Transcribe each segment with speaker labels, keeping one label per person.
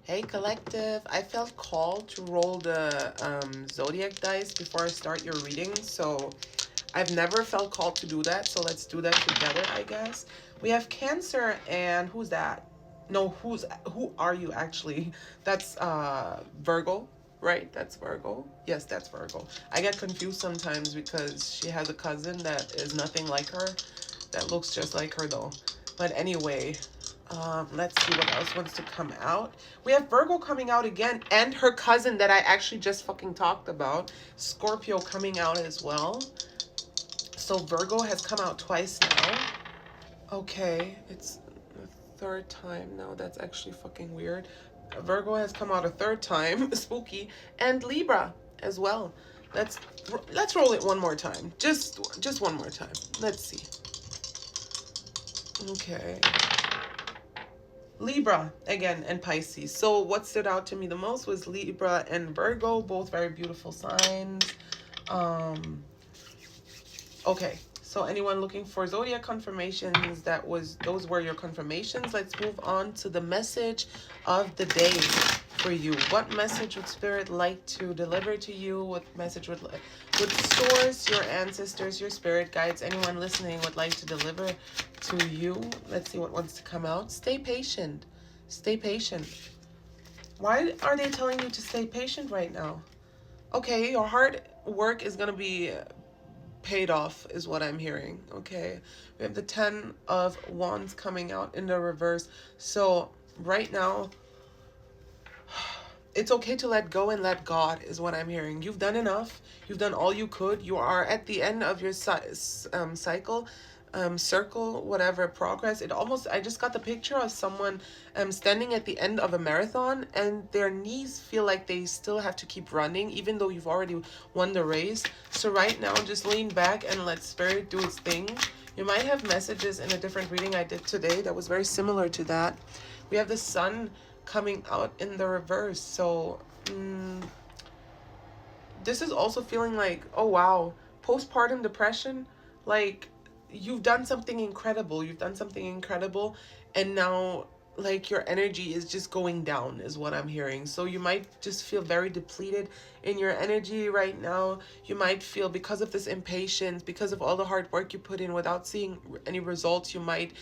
Speaker 1: Hey collective, I felt called to roll the zodiac dice before I start your reading, so I've never felt called to do that, so let's do that together, I guess. We have Cancer, and who's that? No, who are you actually? That's Virgo, right? That's Virgo. Yes, that's Virgo. I get confused sometimes because she has a cousin that is nothing like her, that looks just like her though. But anyway, let's see what else wants to come out. We have Virgo coming out again, and her cousin that I actually just fucking talked about, Scorpio, coming out as well. So Virgo has come out twice now. Okay, it's the third time now. That's actually fucking weird. Virgo has come out a third time, spooky, and Libra as well. Let's roll it one more time. Just one more time. Let's see. Okay. Libra again and Pisces. So what stood out to me the most was Libra and Virgo, both very beautiful signs. Um okay. So anyone looking for zodiac confirmations, those were your confirmations. Let's move on to the message of the day for you. What message would spirit like to deliver to you? What message would source, your ancestors, your spirit guides, anyone listening would like to deliver to you? Let's see what wants to come out. Stay patient. Stay patient. Why are they telling you to stay patient right now? Okay, your hard work is going to be paid off is what I'm hearing. Okay, we have the 10 of Wands coming out in the reverse. So right now, it's okay to let go and let God is what I'm hearing. You've done enough. You've done all you could. You are at the end of your cycle, circle, whatever, progress. I just got the picture of someone standing at the end of a marathon, and their knees feel like they still have to keep running even though you've already won the race. So right now, just lean back and let spirit do its thing. You might have messages in a different reading I did today that was very similar to that. We have the sun coming out in the reverse. So this is also feeling like, oh wow, postpartum depression. Like, you've done something incredible. You've done something incredible, and now like your energy is just going down is what I'm hearing. So you might just feel very depleted in your energy right now. You might feel, because of this impatience, because of all the hard work you put in without seeing any results, you might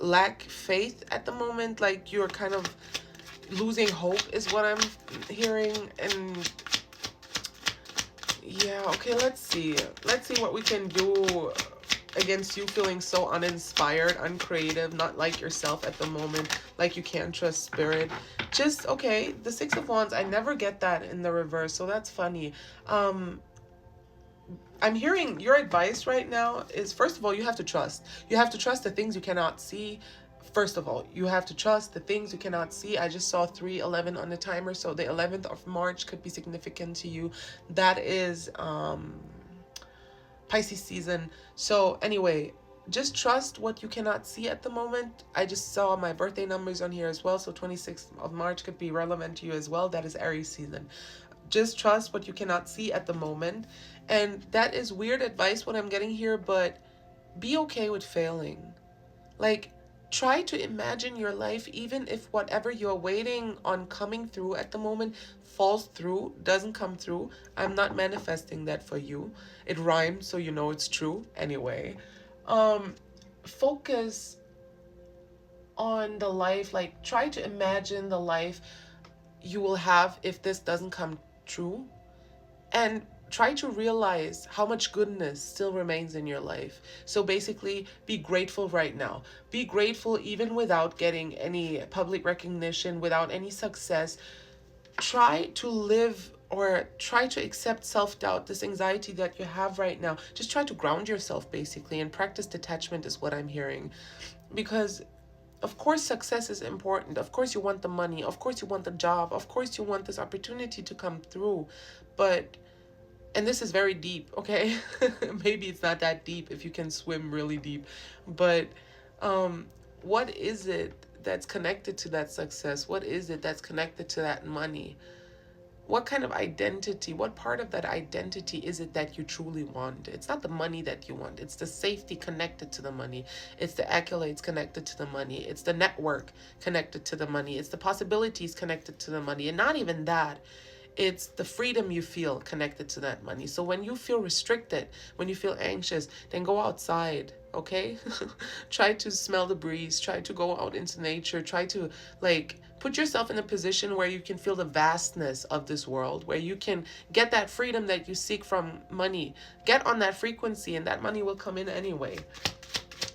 Speaker 1: lack faith at the moment. Like, you're kind of losing hope is what I'm hearing. And yeah, okay, let's see what we can do against you feeling so uninspired, uncreative, not like yourself at the moment, like you can't trust spirit. Just, okay, the 6 of Wands, I never get that in the reverse, so that's funny. I'm hearing your advice right now is, first of all, you have to trust. You have to trust the things you cannot see. First of all, you have to trust the things you cannot see. I just saw 311 on the timer, so the 11th of March could be significant to you. That is Pisces season. So anyway, just trust what you cannot see at the moment. I just saw my birthday numbers on here as well, so 26th of March could be relevant to you as well. That is Aries season. Just trust what you cannot see at the moment. And that is weird advice what I'm getting here, but be okay with failing. Like, try to imagine your life, even if whatever you're waiting on coming through at the moment falls through, doesn't come through. I'm not manifesting that for you. It rhymes, so you know it's true anyway. Focus on the life, like try to imagine the life you will have if this doesn't come true, and try to realize how much goodness still remains in your life. So basically, be grateful right now. Be grateful even without getting any public recognition, without any success. Try to live, or try to accept self-doubt, this anxiety that you have right now. Just try to ground yourself basically, and practice detachment is what I'm hearing. Because of course success is important. Of course you want the money. Of course you want the job. Of course you want this opportunity to come through. But, and this is very deep, okay? Maybe it's not that deep if you can swim really deep. But what is it that's connected to that success? What is it that's connected to that money? What kind of identity, what part of that identity is it that you truly want? It's not the money that you want. It's the safety connected to the money. It's the accolades connected to the money. It's the network connected to the money. It's the possibilities connected to the money. And not even that. It's the freedom you feel connected to that money. So when you feel restricted, when you feel anxious, then go outside, okay? Try to smell the breeze, try to go out into nature, try to like put yourself in a position where you can feel the vastness of this world, where you can get that freedom that you seek from money. Get on that frequency and that money will come in anyway.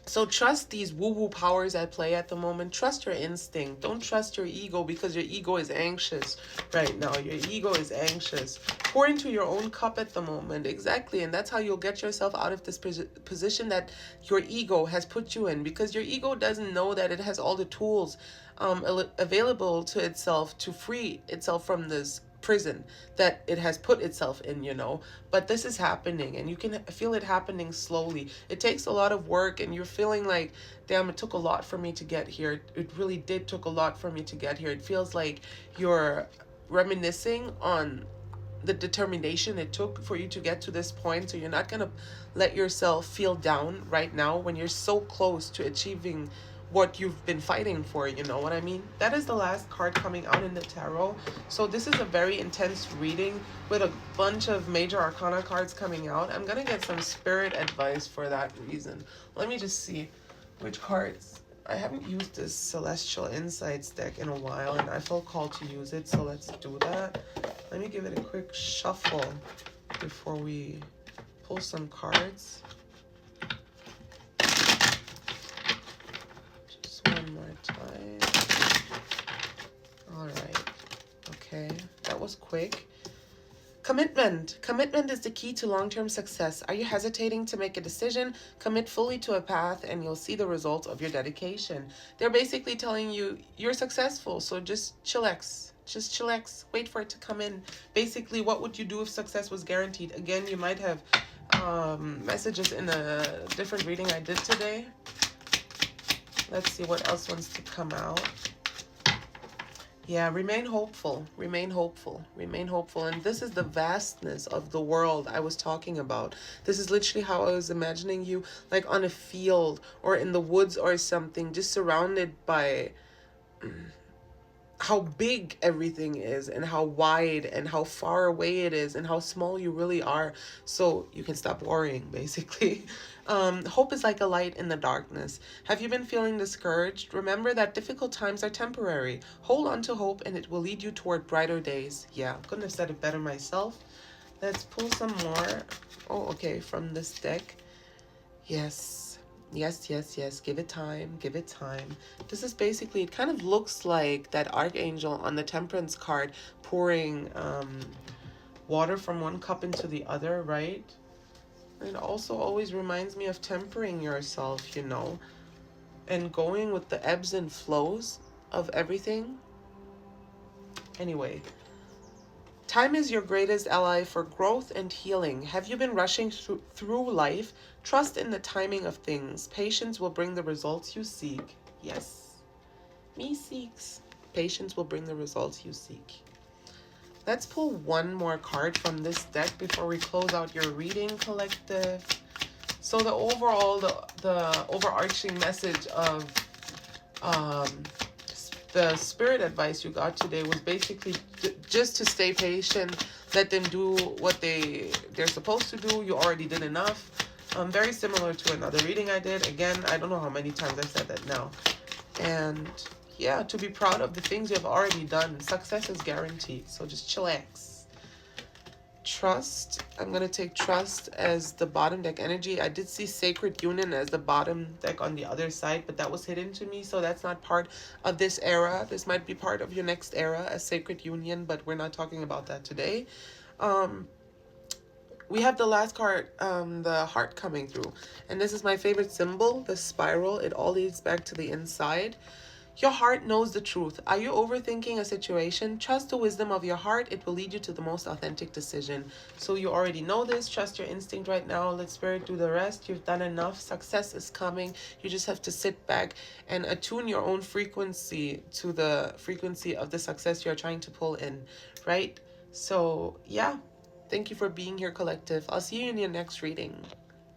Speaker 1: So trust these woo-woo powers at play at the moment. Trust your instinct. Don't trust your ego, because your ego is anxious right now. Your ego is anxious. Pour into your own cup at the moment. Exactly. And that's how you'll get yourself out of this position that your ego has put you in, because your ego doesn't know that it has all the tools available to itself to free itself from this prison that it has put itself in, but this is happening, and you can feel it happening slowly. It takes a lot of work, and you're feeling like, damn, it took a lot for me to get here. It really did took a lot for me to get here. It feels like you're reminiscing on the determination it took for you to get to this point. So you're not gonna let yourself feel down right now when you're so close to achieving what you've been fighting for, you know what I mean? That is the last card coming out in the tarot. So this is a very intense reading with a bunch of major arcana cards coming out. I'm gonna get some spirit advice for that reason. Let me just see which cards. I haven't used this Celestial Insights deck in a while, and I felt called to use it, so let's do that. Let me give it a quick shuffle before we pull some cards. One more time. All right. Okay. That was quick. Commitment. Commitment is the key to long-term success. Are you hesitating to make a decision? Commit fully to a path and you'll see the results of your dedication. They're basically telling you you're successful, so just chillax. Just chillax. Wait for it to come in. Basically, what would you do if success was guaranteed? Again, you might have messages in a different reading I did today. Let's see what else wants to come out. Yeah, remain hopeful, remain hopeful, remain hopeful. And this is the vastness of the world I was talking about. This is literally how I was imagining you, like on a field or in the woods or something, just surrounded by how big everything is and how wide and how far away it is and how small you really are, so you can stop worrying, basically. Hope is like a light in the darkness. Have you been feeling discouraged? Remember that difficult times are temporary. Hold on to hope and it will lead you toward brighter days. Yeah, couldn't have said it better myself. Let's pull some more. Oh, okay, from this deck. Yes. Yes, yes, yes. Give it time. Give it time. This is basically, it kind of looks like that Archangel on the Temperance card pouring water from one cup into the other, right? It also always reminds me of tempering yourself, and going with the ebbs and flows of everything. Anyway. Time is your greatest ally for growth and healing. Have you been rushing through life? Trust in the timing of things. Patience will bring the results you seek. Yes. Me seeks. Patience will bring the results you seek. Let's pull one more card from this deck before we close out your reading, collective. So the overall, the overarching message of the spirit advice you got today was basically just to stay patient, let them do what they're supposed to do. You already did enough. Very similar to another reading I did. Again, I don't know how many times I said that now. And yeah, to be proud of the things you have already done. Success is guaranteed, so just chillax. Trust. I'm going to take trust as the bottom deck energy. I did see Sacred Union as the bottom deck on the other side, but that was hidden to me, so that's not part of this era. This might be part of your next era as Sacred Union, but we're not talking about that today. We have the last card, the heart coming through, and this is my favorite symbol, the spiral. It all leads back to the inside. Your heart knows the truth. Are you overthinking a situation? Trust the wisdom of your heart. It will lead you to the most authentic decision. So you already know this. Trust your instinct right now. Let Spirit do the rest. You've done enough. Success is coming. You just have to sit back and attune your own frequency to the frequency of the success you're trying to pull in, right? So, yeah. Thank you for being here, collective. I'll see you in your next reading.